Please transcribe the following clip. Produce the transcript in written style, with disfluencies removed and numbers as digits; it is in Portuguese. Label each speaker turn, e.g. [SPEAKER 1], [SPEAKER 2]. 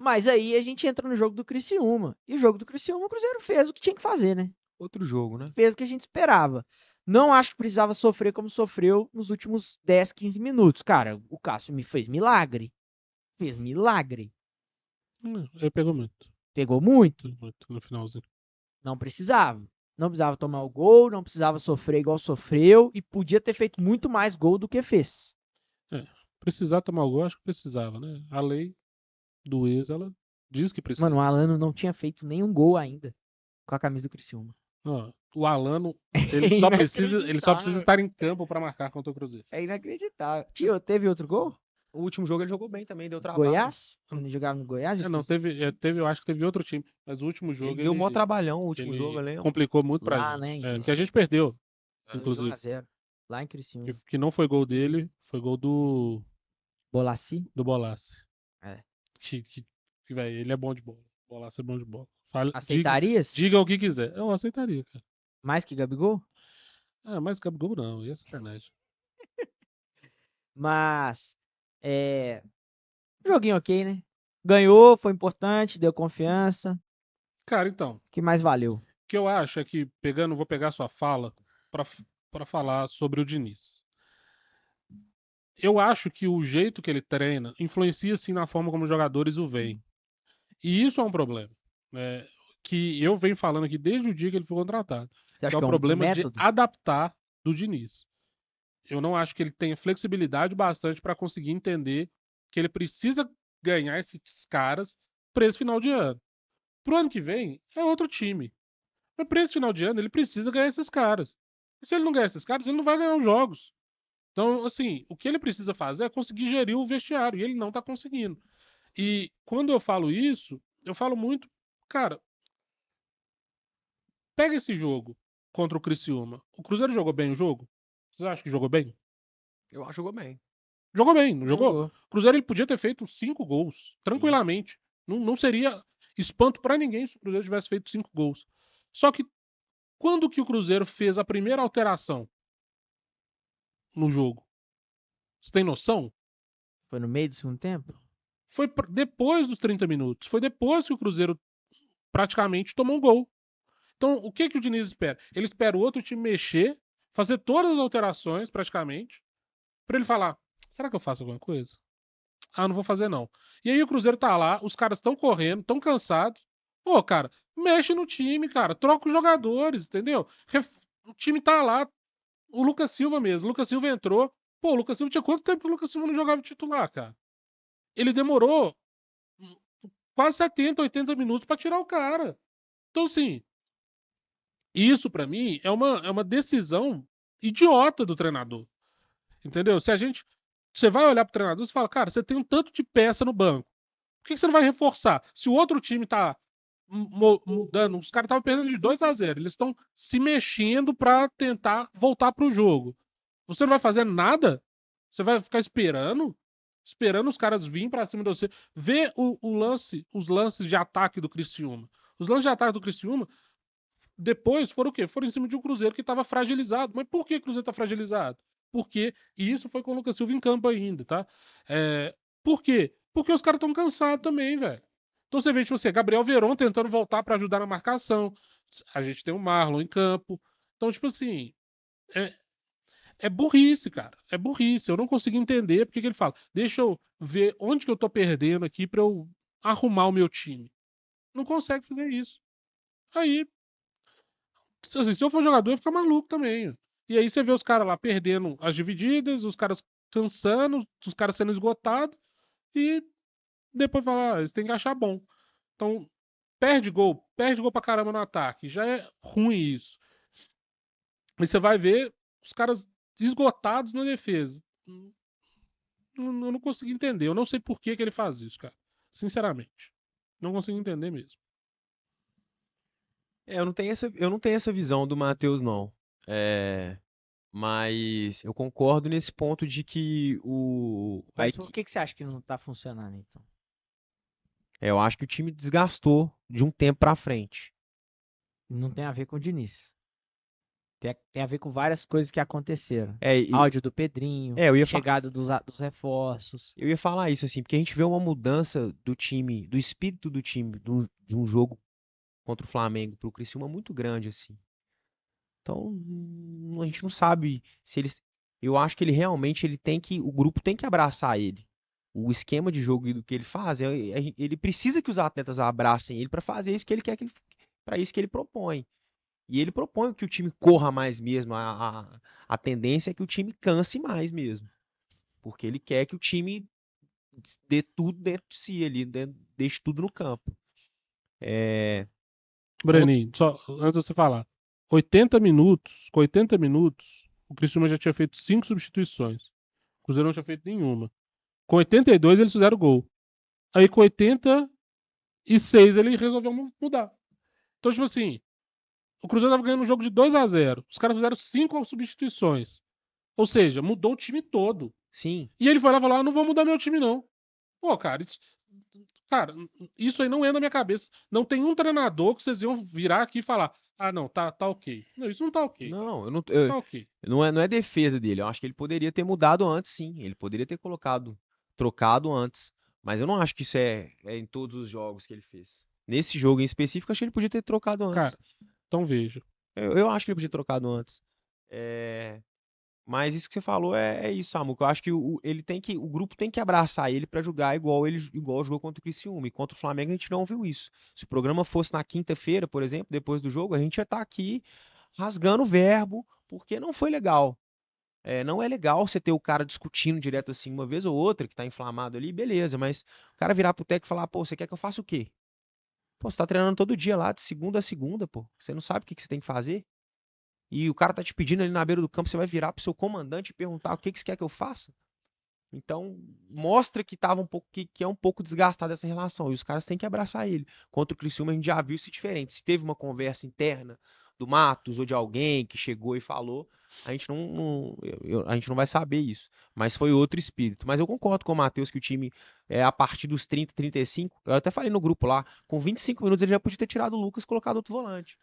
[SPEAKER 1] Mas aí a gente entra no jogo do Criciúma. E o jogo do Criciúma, o Cruzeiro fez o que tinha que fazer, né?
[SPEAKER 2] Outro jogo, né?
[SPEAKER 1] Fez o que a gente esperava. Não acho que precisava sofrer como sofreu nos últimos 10, 15 minutos. Cara, o Cássio me fez milagre. Fez milagre.
[SPEAKER 3] Ele pegou muito.
[SPEAKER 1] Pegou muito.
[SPEAKER 3] Pegou muito no finalzinho.
[SPEAKER 1] Não precisava. Não precisava tomar o gol, não precisava sofrer igual sofreu e podia ter feito muito mais gol do que fez.
[SPEAKER 3] Precisar tomar o gol, acho que precisava, né? A lei do ex, ela diz que precisa.
[SPEAKER 1] Mano, o Alano não tinha feito nenhum gol ainda com a camisa do Criciúma.
[SPEAKER 3] Ó, o Alano, ele só precisa
[SPEAKER 1] Inacreditável.
[SPEAKER 3] estar em campo para marcar contra o Cruzeiro.
[SPEAKER 1] É inacreditável. Tio, teve outro gol?
[SPEAKER 2] O último jogo ele jogou bem também, deu trabalho.
[SPEAKER 1] Goiás? Quando ele jogava no Goiás?
[SPEAKER 3] Não, eu acho que teve outro time, mas o último jogo
[SPEAKER 2] Ele deu um maior trabalhão o último jogo, eu lembro.
[SPEAKER 3] complicou muito pra
[SPEAKER 1] Lá,
[SPEAKER 3] gente.
[SPEAKER 1] né?
[SPEAKER 3] Que a gente perdeu,
[SPEAKER 1] Foi
[SPEAKER 3] inclusive.
[SPEAKER 1] 1-0. Lá em Criciúma.
[SPEAKER 3] Que não foi gol dele, foi gol do
[SPEAKER 1] Bolassi?
[SPEAKER 3] Bolassi.
[SPEAKER 1] É.
[SPEAKER 3] Velho, ele é bom de bola. Bolassi é bom de bola.
[SPEAKER 1] Aceitarias?
[SPEAKER 3] Diga o que quiser. Eu aceitaria, cara.
[SPEAKER 1] Mais que Gabigol?
[SPEAKER 3] Ah, mas Gabigol não, ia sacanagem.
[SPEAKER 1] Mas, joguinho ok, né? Ganhou, foi importante, deu confiança.
[SPEAKER 3] Cara, então,
[SPEAKER 1] O que mais valeu?
[SPEAKER 3] o que eu acho é que, vou pegar sua fala pra falar sobre o Diniz. Eu acho que o jeito que ele treina influencia, sim, na forma como os jogadores o veem. E isso é um problema, né? Que eu venho falando aqui desde o dia que ele foi contratado.
[SPEAKER 1] Você
[SPEAKER 3] Que
[SPEAKER 1] acha
[SPEAKER 3] é
[SPEAKER 1] que
[SPEAKER 3] o
[SPEAKER 1] é um
[SPEAKER 3] problema de
[SPEAKER 1] método?
[SPEAKER 3] adaptar do Diniz. Eu não acho que ele tenha flexibilidade bastante para conseguir entender que ele precisa ganhar esses caras para esse final de ano. Pro ano que vem, é outro time. Mas para esse final de ano, ele precisa ganhar esses caras. E se ele não ganhar esses caras, ele não vai ganhar os jogos. Então, assim, o que ele precisa fazer é conseguir gerir o vestiário, e ele não tá conseguindo. E quando eu falo isso, eu falo muito, cara, pega esse jogo contra o Criciúma. O Cruzeiro jogou bem o jogo? Vocês acham que jogou bem?
[SPEAKER 2] Eu acho que jogou bem.
[SPEAKER 3] Jogou bem, não jogou?
[SPEAKER 1] Jogou.
[SPEAKER 3] O Cruzeiro ele podia ter feito 5 gols,
[SPEAKER 2] Sim.
[SPEAKER 3] tranquilamente. Não seria espanto pra ninguém se o Cruzeiro tivesse feito 5 gols. Só que quando que o Cruzeiro fez a primeira alteração no jogo? Você tem noção?
[SPEAKER 1] Foi no meio do segundo tempo?
[SPEAKER 3] Foi depois dos 30 minutos. Foi depois que o Cruzeiro praticamente tomou um gol. Então, o que o Diniz espera? Ele espera o outro time mexer, fazer todas as alterações, praticamente, pra ele falar: será que eu faço alguma coisa? Ah, não vou fazer não. E aí o Cruzeiro tá lá, os caras estão correndo, estão cansados. Pô, cara, mexe no time, cara, troca os jogadores, entendeu? O time tá lá, o Lucas Silva mesmo. O Lucas Silva entrou. Pô, o Lucas Silva tinha quanto tempo que o Lucas Silva não jogava titular, cara? Ele demorou quase 70, 80 minutos pra tirar o cara. Então, assim, isso pra mim é uma decisão idiota do treinador. Entendeu? Se a gente. Você vai olhar pro treinador e fala, cara, você tem um tanto de peça no banco. Por que você não vai reforçar? Se o outro time tá mudando, os caras estavam perdendo de 2-0, eles estão se mexendo para tentar voltar pro jogo. Você não vai fazer nada? Você vai ficar esperando os caras virem para cima de você. Vê os lances de ataque do Criciúma. Os lances de ataque do Criciúma depois foram o quê? Foram em cima de um Cruzeiro que estava fragilizado. Mas por que o Cruzeiro está fragilizado? Porque, e isso foi com o Lucas Silva em campo ainda, tá? Por quê? Porque os caras estão cansados também, velho. Então você vê, tipo assim, Gabriel Veron tentando voltar para ajudar na marcação. A gente tem o Marlon em campo. Então, tipo assim, é, é burrice, cara. É burrice. Eu não consigo entender porque que ele fala. Deixa eu ver onde que eu tô perdendo aqui para eu arrumar o meu time. Não consegue fazer isso. Aí assim, se eu for jogador, eu ia ficar maluco também. E aí você vê os caras lá perdendo as divididas, os caras cansando, os caras sendo esgotados, e depois falar, eles têm que achar bom. Então, perde gol pra caramba no ataque. Já é ruim isso. E você vai ver os caras esgotados na defesa. Eu não consigo entender. Eu não sei por que ele faz isso, cara. Sinceramente. Não consigo entender mesmo.
[SPEAKER 2] Eu não tenho essa visão do Matheus, não. É, mas eu concordo nesse ponto de que
[SPEAKER 1] Mas por que você acha que não tá funcionando, então?
[SPEAKER 2] eu acho que o time desgastou de um tempo pra frente.
[SPEAKER 1] Não tem a ver com o Diniz. Tem a ver com várias coisas que aconteceram.
[SPEAKER 2] É,
[SPEAKER 1] Áudio do Pedrinho,
[SPEAKER 2] eu ia
[SPEAKER 1] chegada dos reforços.
[SPEAKER 2] Eu ia falar isso, assim, porque a gente vê uma mudança do time, do espírito do time, de um jogo contra o Flamengo pro Criciúma muito grande, assim. Então, a gente não sabe se eles. Eu acho que ele realmente o grupo tem que abraçar ele. O esquema de jogo e do que ele faz, ele precisa que os atletas abracem ele para fazer isso que ele quer para isso que ele propõe. E ele propõe que o time corra mais mesmo. A tendência é que o time canse mais mesmo. Porque ele quer que o time dê tudo dentro de si ali, deixe tudo no campo.
[SPEAKER 3] Breninho, só antes de você falar. 80 minutos, com 80 minutos, o Criciúma já tinha feito 5 substituições. O Cruzeiro não tinha feito nenhuma. Com 82 eles fizeram gol. Aí com 86 ele resolveu mudar. Então, tipo assim, o Cruzeiro tava ganhando um jogo de 2-0. Os caras fizeram 5 substituições. Ou seja, mudou o time todo.
[SPEAKER 2] Sim,
[SPEAKER 3] E ele foi lá e falou: não vou mudar meu time, não. Pô, cara, isso aí não é na minha cabeça. Não tem um treinador que vocês iam virar aqui e falar: ah, não, tá ok. Não, isso não tá ok.
[SPEAKER 2] não,
[SPEAKER 3] Tá ok.
[SPEAKER 2] não é defesa dele. Eu acho que ele poderia ter mudado antes, sim. Ele poderia ter trocado antes. Mas eu não acho que isso é em todos os jogos que ele fez. Nesse jogo em específico, acho que ele podia ter trocado antes.
[SPEAKER 3] Cara, então veja.
[SPEAKER 2] Eu acho que ele podia ter trocado antes. Mas isso que você falou é isso, Samuca. Eu acho que o grupo tem que abraçar ele para jogar igual jogou contra o Criciúma. E contra o Flamengo a gente não viu isso. Se o programa fosse na quinta-feira, por exemplo, depois do jogo, a gente ia estar aqui rasgando o verbo, porque não foi legal. Não é legal você ter o cara discutindo direto assim uma vez ou outra, que tá inflamado ali, beleza, mas o cara virar pro técnico e falar, pô, você quer que eu faça o quê? Pô, você tá treinando todo dia lá, de segunda a segunda, pô. Você não sabe o que você tem que fazer? E o cara tá te pedindo ali na beira do campo, você vai virar pro seu comandante e perguntar o que você quer que eu faça? Então, mostra que tava que é um pouco desgastada essa relação. E os caras têm que abraçar ele. Contra o Criciúma, a gente já viu isso diferente. Se teve uma conversa interna do Matos ou de alguém que chegou e falou, a gente a gente não vai saber isso. Mas foi outro espírito. Mas eu concordo com o Matheus que o time, a partir dos 30, 35, eu até falei no grupo lá, com 25 minutos ele já podia ter tirado o Lucas e colocado outro volante.